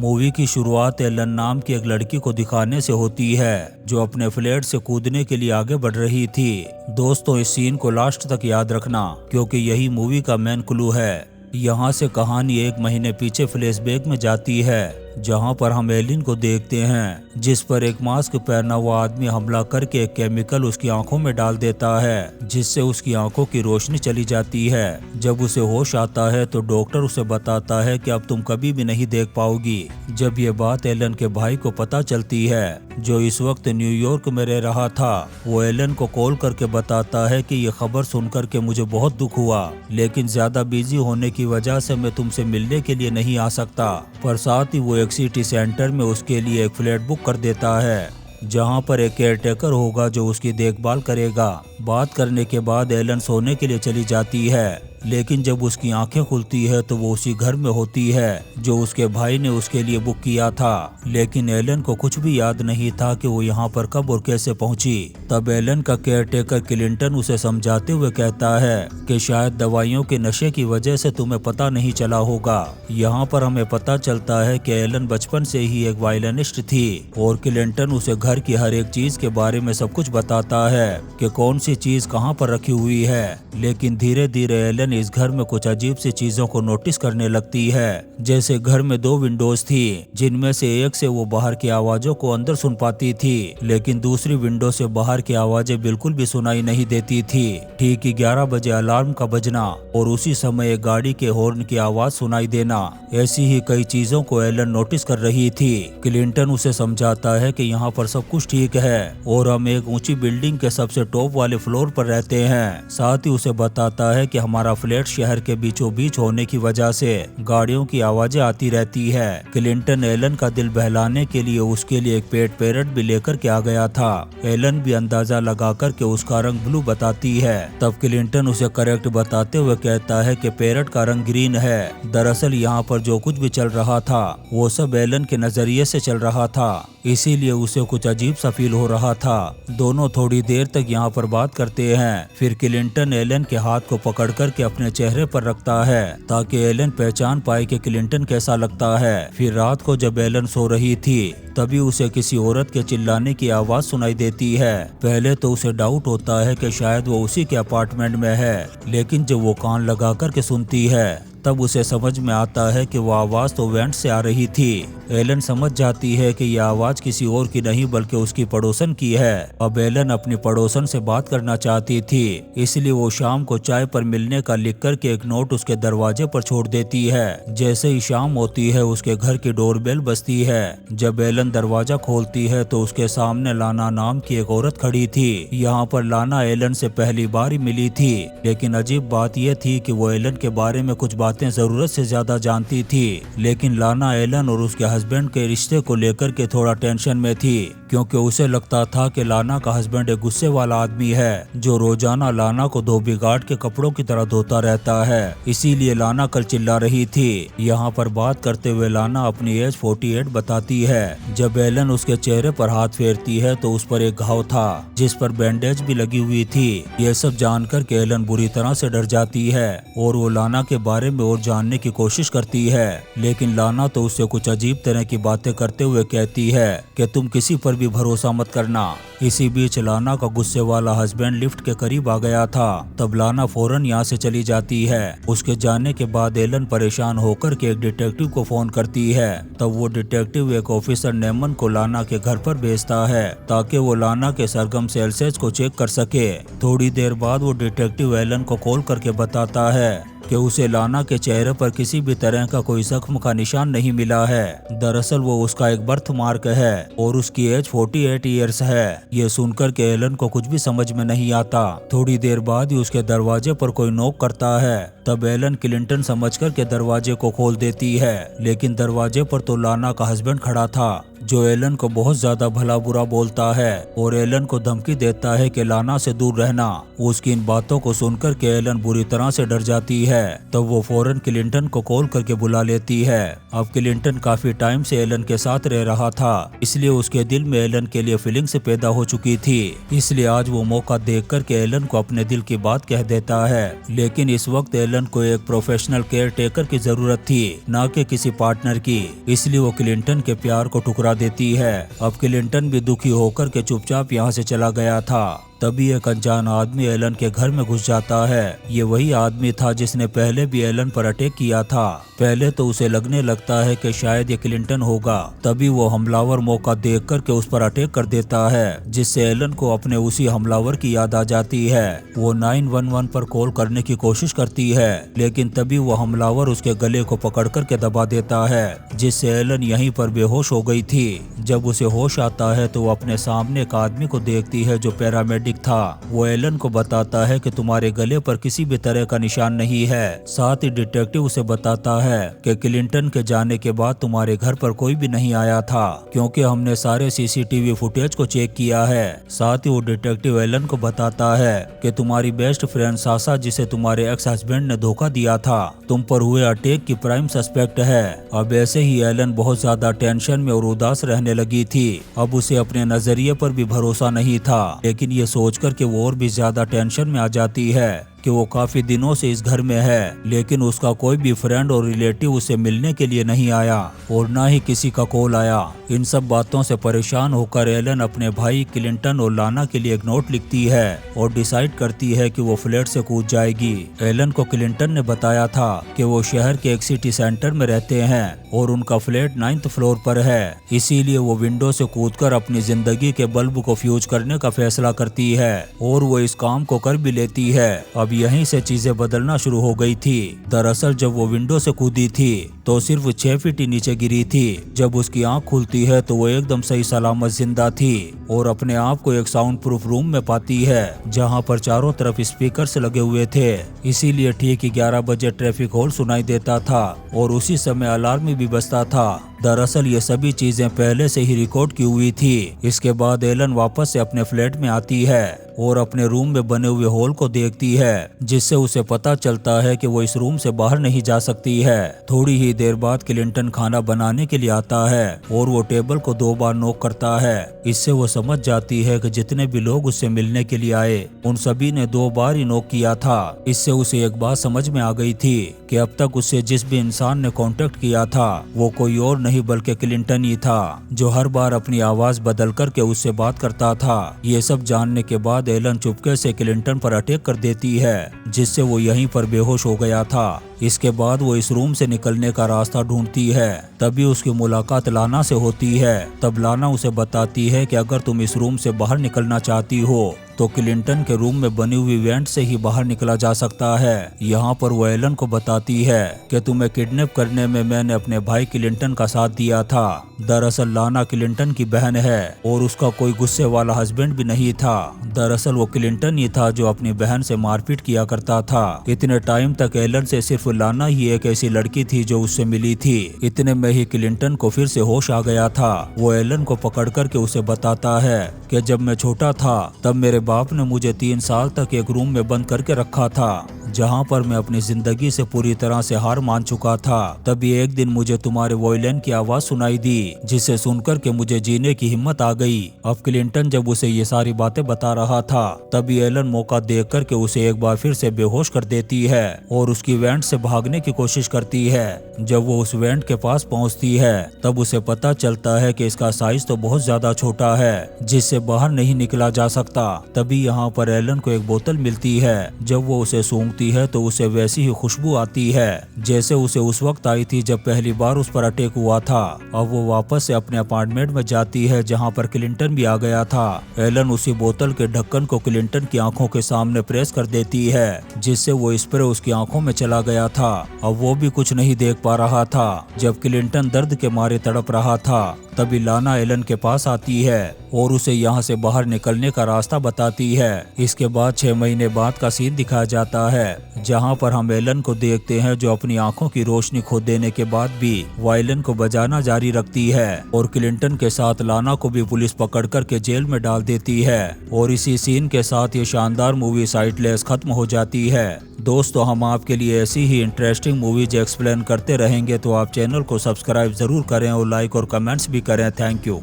Movie की शुरुआत Elon नाम की एक लड़की को दिखाने से होती है जो अपने फ्लैट से कूदने के लिए आगे बढ़ रही थी। दोस्तों, इस सीन को लास्ट तक याद रखना क्योंकि यही मूवी का मेन क्लू है। यहाँ से कहानी 1 महीने पीछे फ्लैशबैक में जाती है जहाँ पर हम एलिन को देखते हैं जिस पर एक मास्क पहना हुआ आदमी हमला करके एक केमिकल उसकी आंखों में डाल देता है जिससे उसकी आंखों की रोशनी चली जाती है। जब उसे होश आता है तो डॉक्टर उसे बताता है कि अब तुम कभी भी नहीं देख पाओगी। जब ये बात एलन के भाई को पता चलती है जो इस वक्त न्यूयॉर्क में रह रहा था, वो एलन को कॉल करके बताता है कि ये खबर सुनकर के मुझे बहुत दुख हुआ, लेकिन ज्यादा बिजी होने की वजह से मैं तुमसे मिलने के लिए नहीं आ सकता। पर साथ ही वो एक सिटी सेंटर में उसके लिए एक फ्लैट बुक कर देता है जहां पर एक केयरटेकर होगा जो उसकी देखभाल करेगा। बात करने के बाद एलन सोने के लिए चली जाती है, लेकिन जब उसकी आंखें खुलती है तो वो उसी घर में होती है जो उसके भाई ने उसके लिए बुक किया था। लेकिन एलन को कुछ भी याद नहीं था कि वो यहाँ पर कब और कैसे पहुंची। तब एलन का केयरटेकर क्लिंटन उसे समझाते हुए कहता है कि शायद दवाइयों के नशे की वजह से तुम्हें पता नहीं चला होगा। यहाँ पर हमें पता चलता है कि एलन बचपन से ही एक वायलिनिस्ट थी और क्लिंटन उसे घर की हर एक चीज के बारे में सब कुछ बताता है कि कौन सी चीज कहाँ पर रखी हुई है। लेकिन धीरे धीरे एलन इस घर में कुछ अजीब सी चीजों को नोटिस करने लगती है। जैसे घर में 2 विंडोज थी जिनमें से एक से वो बाहर की आवाजों को अंदर सुन पाती थी, लेकिन दूसरी विंडो से बाहर की आवाजें बिल्कुल भी सुनाई नहीं देती थी। ठीक 11 बजे अलार्म का बजना और उसी समय एक गाड़ी के हॉर्न की आवाज सुनाई देना, ऐसी ही कई चीजों को एलन नोटिस कर रही थी। क्लिंटन उसे समझाता है कि यहाँ पर सब कुछ ठीक है और हम एक ऊंची बिल्डिंग के सबसे टॉप वाले फ्लोर पर रहते हैं। साथ ही उसे बताता है कि हमारा फ्लैट शहर के बीचों बीच होने की वजह से गाड़ियों की आवाजें आती रहती है। क्लिंटन एलन का दिल बहलाने के लिए उसके लिए एक पेट पैरट भी लेकर के आ गया था। एलन भी अंदाजा लगाकर के उसका रंग ब्लू बताती है। तब क्लिंटन उसे करेक्ट बताते हुए कहता है कि पैरट का रंग ग्रीन है। दरअसल यहाँ पर जो कुछ भी चल रहा था वो सब एलन के नजरिए से चल रहा था, इसीलिए उसे कुछ अजीब सा फील हो रहा था। दोनों थोड़ी देर तक यहाँ पर बात करते हैं। फिर क्लिंटन एलन के हाथ को पकड़ कर के अपने चेहरे पर रखता है ताकि एलन पहचान पाए कि क्लिंटन कैसा लगता है। फिर रात को जब एलन सो रही थी तभी उसे किसी औरत के चिल्लाने की आवाज सुनाई देती है। पहले तो उसे डाउट होता है कि शायद वो उसी के अपार्टमेंट में है, लेकिन जब वो कान लगा कर के सुनती है तब उसे समझ में आता है कि वो आवाज तो वेंट से आ रही थी। एलन समझ जाती है कि यह आवाज किसी और की नहीं बल्कि उसकी पड़ोसन की है। अब एलन अपनी पड़ोसन से बात करना चाहती थी, इसलिए वो शाम को चाय पर मिलने का लिख कर के एक नोट उसके दरवाजे पर छोड़ देती है। जैसे ही शाम होती है उसके घर की डोरबेल बजती है। जब एलन दरवाजा खोलती है तो उसके सामने लाना नाम की एक औरत खड़ी थी। यहाँ पर लाना एलन से पहली बार ही मिली थी, लेकिन अजीब बात यह थी कि वो एलन के बारे में कुछ बातें जरूरत से ज्यादा जानती थी। लेकिन लाना एलन और उसके हस्बैंड के रिश्ते को लेकर के थोड़ा टेंशन में थी, क्योंकि उसे लगता था कि लाना का हस्बैंड एक गुस्से वाला आदमी है जो रोजाना लाना को धोबी घाट के कपड़ों की तरह धोता रहता है। इसीलिए लाना कल चिल्ला रही थी। यहाँ पर बात करते हुए लाना अपनी एज 48 बताती है। जब एलन उसके चेहरे पर हाथ फेरती है तो उस पर एक घाव था जिस पर बैंडेज भी लगी हुई थी। ये सब जानकर के एलन बुरी तरह से डर जाती है और वो लाना के बारे में और जानने की कोशिश करती है, लेकिन लाना तो उससे कुछ अजीब तरह की बातें करते हुए कहती है कि तुम किसी पर भी भरोसा मत करना। इसी बीच लाना का गुस्से वाला हस्बैंड लिफ्ट के करीब आ गया था। तब लाना फौरन यहाँ से चली जाती है। उसके जाने के बाद एलन परेशान होकर के एक डिटेक्टिव को फोन करती है। तब वो डिटेक्टिव एक ऑफिसर नेमन को लाना के घर पर भेजता है ताकि वो लाना के सरगम सेल्सेज को चेक कर सके। थोड़ी देर बाद वो डिटेक्टिव एलन को कॉल करके बताता है कि उसे लाना के चेहरे पर किसी भी तरह का कोई जख्म का निशान नहीं मिला है। दरअसल वो उसका एक बर्थ मार्क है और उसकी एज 48 ईयर्स है। ये सुनकर के एलन को कुछ भी समझ में नहीं आता। थोड़ी देर बाद ही उसके दरवाजे पर कोई नॉक करता है। तब एलन क्लिंटन समझकर के दरवाजे को खोल देती है, लेकिन दरवाजे पर तो लाना का हस्बैंड खड़ा था जो एलन को बहुत ज्यादा भला बुरा बोलता है और एलन को धमकी देता है कि लाना से दूर रहना। उसकी इन बातों को सुनकर के एलन बुरी तरह से डर जाती है। तब वो फौरन क्लिंटन को कॉल करके बुला लेती है। अब क्लिंटन काफी टाइम से एलन के साथ रह रहा था, इसलिए उसके दिल में एलन के लिए फीलिंग्स पैदा हो चुकी थी। इसलिए आज वो मौका देख कर के एलन को अपने दिल की बात कह देता है। लेकिन इस वक्त एलन को एक प्रोफेशनल केयर टेकर की जरूरत थी, न कि किसी पार्टनर की। इसलिए वो क्लिंटन के प्यार को ठुकरा देती है। अब क्लिंटन भी दुखी होकर के चुपचाप यहाँ से चला गया था। तभी एक अनजान आदमी एलन के घर में घुस जाता है। ये वही आदमी था जिसने पहले भी एलन पर अटैक किया था। पहले तो उसे लगने लगता है कि शायद ये क्लिंटन होगा। तभी वो हमलावर मौका देख कर के उस पर अटैक कर देता है, जिससे एलन को अपने उसी हमलावर की याद आ जाती है। वो 911 पर कॉल करने की कोशिश करती है, लेकिन तभी वो हमलावर उसके गले को पकड़ कर के दबा देता है, जिससे एलन यहीं पर बेहोश हो गई थी। जब उसे होश आता है तो वो अपने सामने एक आदमी को देखती है जो पैरामेडिक था। वो एलन को बताता है कि तुम्हारे गले पर किसी भी तरह का निशान नहीं है। साथ ही डिटेक्टिव उसे बताता है कि क्लिंटन के जाने के बाद तुम्हारे घर पर कोई भी नहीं आया था, क्योंकि हमने सारे सीसीटीवी फुटेज को चेक किया है। साथ ही वो डिटेक्टिव एलन को बताता है कि तुम्हारी बेस्ट फ्रेंड सासा, जिसे तुम्हारे एक्स हस्बैंड ने धोखा दिया था, तुम पर हुए अटैक की प्राइम सस्पेक्ट है। अब ऐसे ही एलन बहुत ज्यादा टेंशन में और उदास रहने लगी थी। अब उसे अपने नजरिए पर भी भरोसा नहीं था, लेकिन ये सोचकर के वो और भी ज्यादा टेंशन में आ जाती है कि वो काफी दिनों से इस घर में है, लेकिन उसका कोई भी फ्रेंड और रिलेटिव उसे मिलने के लिए नहीं आया और ना ही किसी का कॉल आया। इन सब बातों से परेशान होकर एलन अपने भाई क्लिंटन और लाना के लिए एक नोट लिखती है और डिसाइड करती है कि वो फ्लैट से कूद जाएगी। एलन को क्लिंटन ने बताया था कि वो शहर के एक सिटी सेंटर में रहते हैं और उनका फ्लैट 9th फ्लोर पर है। इसीलिए वो विंडो से कूदकर अपनी जिंदगी के बल्ब को फ्यूज करने का फैसला करती है और वो इस काम को कर भी लेती है। अब यहीं से चीजें बदलना शुरू हो गई थी। दरअसल जब वो विंडो से कूदी थी तो सिर्फ 6 फीट ही नीचे गिरी थी। जब उसकी आंख खुलती है तो वो एकदम सही सलामत जिंदा थी और अपने आप को एक साउंड प्रूफ रूम में पाती है, जहां पर चारों तरफ स्पीकर्स लगे हुए थे। इसीलिए ठीक 11 बजे ट्रैफिक हॉर्न सुनाई देता था और उसी समय अलार्म भी बजता था। दरअसल ये सभी चीजें पहले से ही रिकॉर्ड की हुई थी। इसके बाद एलन वापस से अपने फ्लैट में आती है और अपने रूम में बने हुए हॉल को देखती है, जिससे उसे पता चलता है कि वो इस रूम से बाहर नहीं जा सकती है। थोड़ी ही देर बाद क्लिंटन खाना बनाने के लिए आता है और वो टेबल को 2 बार नॉक करता है। इससे वो समझ जाती है कि जितने भी लोग उससे मिलने के लिए आए उन सभी ने 2 बार ही नॉक किया था। इससे उसे एक बात समझ में आ गई थी कि अब तक उससे जिस भी इंसान ने कांटेक्ट किया था वो कोई और नहीं बल्कि क्लिंटन ही था, जो हर बार अपनी आवाज बदल करके उससे बात करता था। ये सब जानने के बाद एलन चुपके से क्लिंटन पर अटैक कर देती है, जिससे वो यहीं पर बेहोश हो गया था। इसके बाद वो इस रूम से निकलने का रास्ता ढूंढती है। तभी उसकी मुलाकात लाना से होती है। तब लाना उसे बताती है कि अगर तुम इस रूम से बाहर निकलना चाहती हो तो क्लिंटन के रूम में बनी हुई वेंट से ही बाहर निकला जा सकता है। यहाँ पर वो एलन को बताती है कि तुम्हें किडनैप करने में मैंने अपने भाई क्लिंटन का साथ दिया था। दरअसल लाना क्लिंटन की बहन है और उसका कोई गुस्से वाला हस्बैंड भी नहीं था। दरअसल वो क्लिंटन ही था जो अपनी बहन से मारपीट किया करता था। इतने टाइम तक एलन से सिर्फ लाना ही एक ऐसी लड़की थी जो उससे मिली थी। इतने में ही क्लिंटन को फिर से होश आ गया था। वो एलन को पकड़ करके उसे बताता है कि जब मैं छोटा था तब मेरे बाप ने मुझे 3 साल तक एक रूम में बंद करके रखा था, जहां पर मैं अपनी जिंदगी से पूरी तरह से हार मान चुका था। तभी एक दिन मुझे तुम्हारे वॉयलिन की आवाज सुनाई दी, जिसे सुनकर के मुझे जीने की हिम्मत आ गई। अब क्लिंटन जब उसे ये सारी बातें बता रहा था तभी एलन मौका देख कर के उसे एक बार फिर से बेहोश कर देती है और उसकी वेंट से भागने की कोशिश करती है। जब वो उस वेंट के पास पहुंचती है तब उसे पता चलता है कि इसका साइज तो बहुत ज्यादा छोटा है, जिससे बाहर नहीं निकला जा सकता। तभी यहाँ पर एलन को एक बोतल मिलती है। जब वो उसे सूंघती है तो उसे वैसी ही खुशबू आती है जैसे उसे उस वक्त आई थी जब पहली बार उस पर अटैक हुआ था। अब वो वापस से अपने अपार्टमेंट में जाती है जहाँ पर क्लिंटन भी आ गया था। एलन उसी बोतल के ढक्कन को क्लिंटन की आंखों के सामने प्रेस कर देती है, जिससे वो स्प्रे उसकी आंखों में चला गया था। अब वो भी कुछ नहीं देख पा रहा था। जब क्लिंटन दर्द के मारे तड़प रहा था तभी लाना एलन के पास आती है और उसे यहाँ से बाहर निकलने का रास्ता बताती है। इसके बाद 6 महीने बाद का सीन दिखाया जाता है जहाँ पर हम एलन को देखते हैं जो अपनी आंखों की रोशनी खो देने के बाद भी वायलिन को बजाना जारी रखती है और क्लिंटन के साथ लाना को भी पुलिस पकड़ कर के जेल में डाल देती है। और इसी सीन के साथ ये शानदार मूवी साइडलेस खत्म हो जाती है। दोस्तों, हम आपके लिए ऐसी ही इंटरेस्टिंग मूवीज एक्सप्लेन करते रहेंगे, तो आप चैनल को सब्सक्राइब जरूर करें और लाइक और कमेंट्स भी करें। Thank you.